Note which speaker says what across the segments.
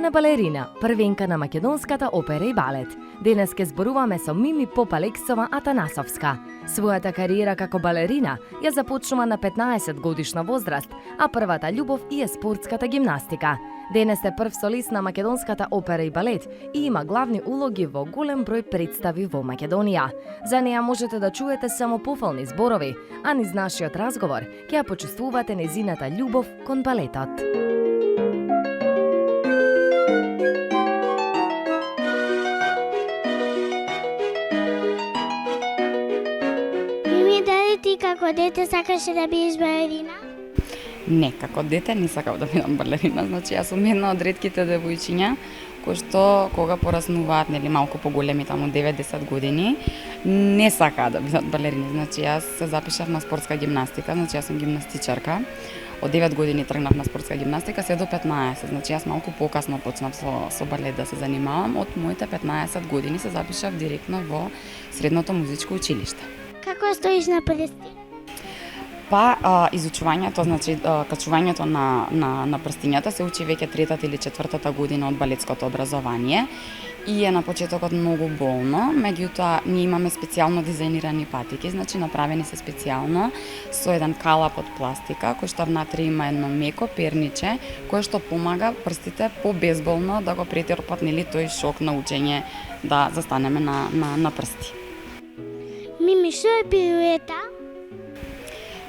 Speaker 1: Ана Балерина, првенка на македонската опера и балет. Денес ке зборуваме со Мими Попалексова Атанасовска. Својата кариера како балерина ја започнува на 15 годишна возраст, а првата љубов е спортската гимнастика. Денес е прв солист на македонската опера и балет и има главни улоги во голем број представи во Македонија. За неја можете да чуете само пофални зборови, а низ нашиот разговор ќе ја почувствувате незината љубов кон балетот.
Speaker 2: Ти како дете сакаше да бидеш балерина?
Speaker 3: Не, како дете не сакав да бидам балерина, значи јас сум една од ретките девојчиња кои што кога пораснуваат, нели малку поголеми, таму 9-10 години, не сакаат да бидат балерини. Значи јас се запишав на спортска гимнастика, значи јас сум гимнастичарка. Од 9 години тргнав на спортска гимнастика, се до 15. Значи јас малку покасно почнав со балет да се занимавам. Од моите 15 години се запишав директно во средното музичко училиште.
Speaker 2: Како стоиш на прсти?
Speaker 3: Па, изучувањето, значи, качувањето на прстињата се учи веќе третата или четвртата година од балетското образование и е на почетокот многу болно, меѓутоа ние имаме специјално дизајнирани патики, значи направени се специјално со еден калап од пластика, кој што внатре има едно меко перниче, кое што помага прстите побезболно да го претрпат, нели, тој шок на учење да застанеме на прсти.
Speaker 2: Мими, што е пируета?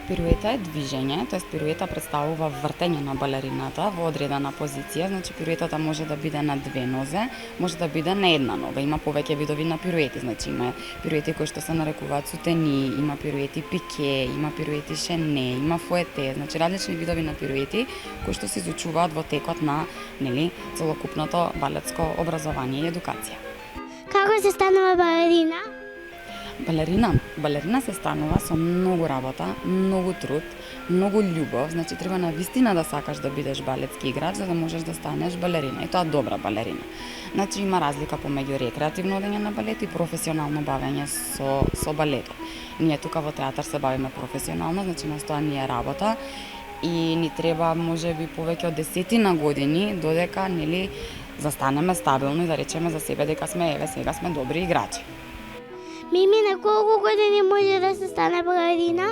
Speaker 3: Пируета е движење, т.е. пируета представува вртење на балерината во одредена позиција, значи пируетата може да биде на две нозе, може да биде на една нога. Има повеќе видови на пируети, значи има пируети кои што се нарекуваат сутени, има пируети пике, има пируети шене, има фуете, значи различни видови на пируети кои што се изучуваат во текот на, нели, целокупното балетско образование и едукација.
Speaker 2: Како се станува балерина?
Speaker 3: Балерина се станува со многу работа, многу труд, многу љубов, значи треба на вистина да сакаш да бидеш балетски играч за да можеш да станеш балерина, и тоа добра балерина. Значи има разлика помеѓу рекреативно одење на балет и професионално бавење со балетот. Ние тука во театар се бавиме професионално, значи нас тоа ни е работа и ни треба можеби повеќе од 10 години додека, нели, застанеме стабилно и да речеме за себе дека сме сега сме добри играчи.
Speaker 2: Мими, на колку години може да се стане балерина?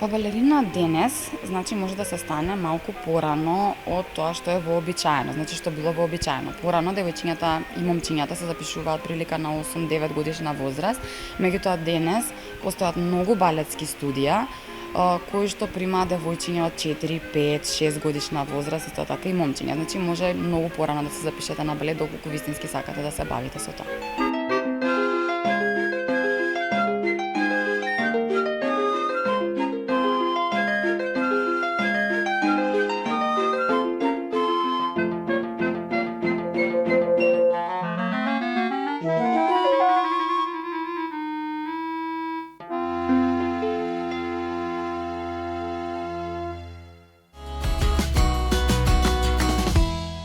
Speaker 3: Па балерина денес, значи може да се стане малку порано од тоа што е вообичаено, значи што било вообичаено. Порано девојчињата и момчињата се запишуваат прилика на 8-9 годишна возраст, меѓутоа денес постојат многу балетски студија кои што примаат девојчиња од 4, 5, 6 годишна возраст, исто така и момчиња. Значи може многу порано да се запишете на балет доколку вистински сакате да се бавите со тоа.